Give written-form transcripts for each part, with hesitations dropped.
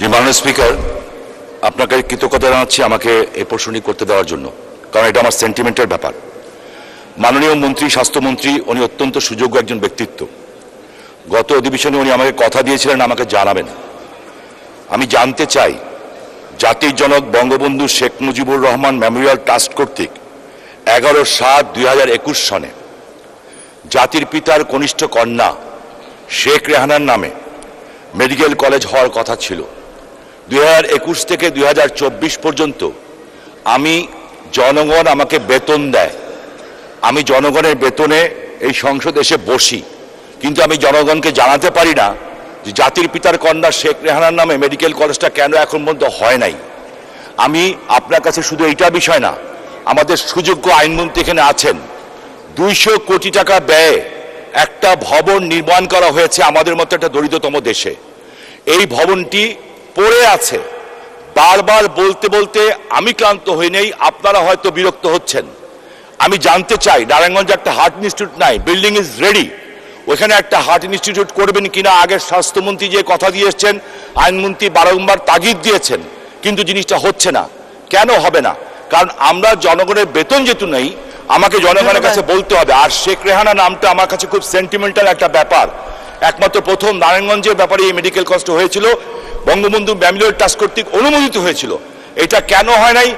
যে মাননীয় স্পিকার, আপনাকে কৃতজ্ঞতা জানাচ্ছি আমাকে এই প্রশ্নটি করতে দেওয়ার জন্য, কারণ এটা আমার সেন্টিমেন্টের ব্যাপার। মাননীয় মন্ত্রী, স্বাস্থ্যমন্ত্রী, উনি অত্যন্ত সুযোগ্য একজন ব্যক্তিত্ব। গত অধিবেশনে উনি আমাকে কথা দিয়েছিলেন আমাকে জানাবেন। আমি জানতে চাই, জাতির জনক বঙ্গবন্ধু শেখ মুজিবুর রহমান মেমোরিয়াল ট্রাস্ট কর্তৃক 11/7/2021 সনে জাতির পিতার কনিষ্ঠ কন্যা শেখ রেহানার নামে মেডিকেল কলেজ হওয়ার কথা ছিল। 2021 থেকে 2024 পর্যন্ত আমি জনগণ আমাকে বেতন দেয়, আমি জনগণের বেতনে এই সংসদে এসে বসি, কিন্তু আমি জনগণকে জানাতে পারি না যে জাতির পিতার কন্যা শেখ রেহানার নামে মেডিকেল কলেজটা কেন এখন পর্যন্ত হয় নাই। আমি আপনার কাছে শুধু এইটা বিষয় না, আমাদের সুযোগ্য আইনমন্ত্রী এখানে আছেন, 200 কোটি টাকা ব্যয়ে একটা ভবন নির্মাণ করা হয়েছে আমাদের মতো একটা দরিদ্রতম দেশে। এই ভবনটি পড়ে আছে। বারবার বলতে বলতে আমি ক্লান্ত হই নেই, আপনারা হয়তো বিরক্ত হচ্ছেন। আমি জানতে চাই, নারায়ণগঞ্জে একটা হার্ট ইনস্টিটিউট নাই, বিল্ডিং ইজ রেডি, ওখানে একটা হার্ট ইনস্টিটিউট করবেন কিনা। আগের স্বাস্থ্যমন্ত্রী যে কথা দিয়ে এসছেন, আইনমন্ত্রী বারংবার তাগিদ দিয়েছেন, কিন্তু জিনিসটা হচ্ছে না। কেন হবে না? কারণ আমরা জনগণের বেতন যেহেতু নেই, আমাকে জনগণের কাছে বলতে হবে। আর শেখ রেহানা নামটা আমার কাছে খুব সেন্টিমেন্টাল একটা ব্যাপার। একমাত্র প্রথম নারায়ণগঞ্জের ব্যাপারে এই মেডিকেল কলেজ হয়েছিল, বঙ্গবন্ধু মেমোরিয়াল ট্রাস্ট কর্তৃক অনুমোদিত হয়েছিল। এটা কেন হয় নাই,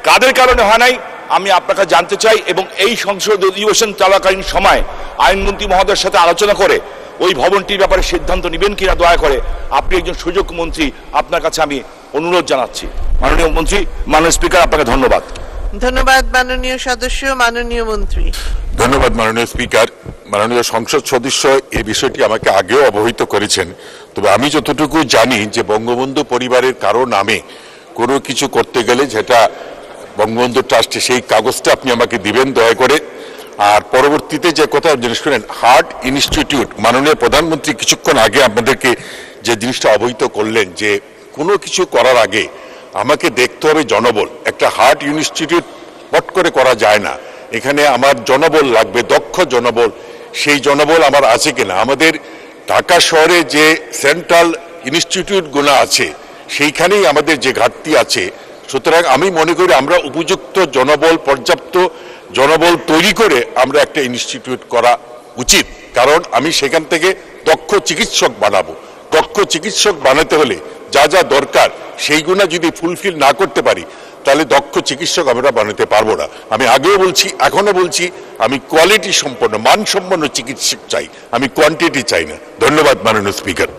কাদের কারণে হয় নাই, আমি আপনাকে জানতে চাই। এবং এই সংসদ অধিবেশন চলাকালীন সময় আইনমন্ত্রী মহোদয়ের সাথে আলোচনা করে ওই ভবনটির ব্যাপারে সিদ্ধান্ত নেবেন কিনা দয়া করে। আপনি একজন সুযোগ্য মন্ত্রী, আপনার কাছে আমি অনুরোধ জানাচ্ছি। মাননীয় মন্ত্রী, মাননীয় স্পিকার, আপনাকে ধন্যবাদ। ধন্যবাদ মাননীয় সদস্য। মাননীয় মন্ত্রী। ধন্যবাদ মাননীয় স্পিকার। মাননীয় সংসদ সদস্য এই বিষয়টি আমাকে আগেও অবহিত করেছেন। তবে আমি যতটুকু জানি যে বঙ্গবন্ধু পরিবারের কারো নামে কোনো কিছু করতে গেলে যেটা বঙ্গবন্ধু ট্রাস্টে, সেই কাগজটা আপনি আমাকে দিবেন দয়া করে। আর পরবর্তীতে যে কথা জিজ্ঞেস করেন, হার্ট ইনস্টিটিউট, মাননীয় প্রধানমন্ত্রী কিছুক্ষণ আগে আপনাদেরকে যে জিনিসটা অবহিত করলেন যে কোনো কিছু করার আগে আমাকে দেখতে হবে জনবল। একটা হার্ট ইনস্টিটিউট পট করে করা যায় না, এখানে আমার জনবল লাগবে, দক্ষ জনবল। সেই জনবল আমার আছে কিনা? আমাদের ঢাকা শহরে যে সেন্ট্রাল ইনস্টিটিউটগুলো আছে সেইখানেই আমাদের যে ঘাটতি আছে। সুতরাং আমি মনে করি আমরা উপযুক্ত জনবল, পর্যাপ্ত জনবল তৈরি করে আমরা একটা ইনস্টিটিউট করা উচিত। কারণ আমি সেখান থেকে দক্ষ চিকিৎসক বানাবো। দক্ষ চিকিৎসক বানাতে হলে যা যা দরকার সেইগুলো যদি ফুলফিল না করতে পারি, তাহলে দক্ষ চিকিৎসক আমরা বানাতে পারবো না। আমি আগেও বলছি, এখনো বলছি, আমি কোয়ালিটি সম্পন্ন, মানসম্পন্ন চিকিৎসক চাই, আমি কোয়ান্টিটি চাই না। ধন্যবাদ মাননীয় স্পিকার।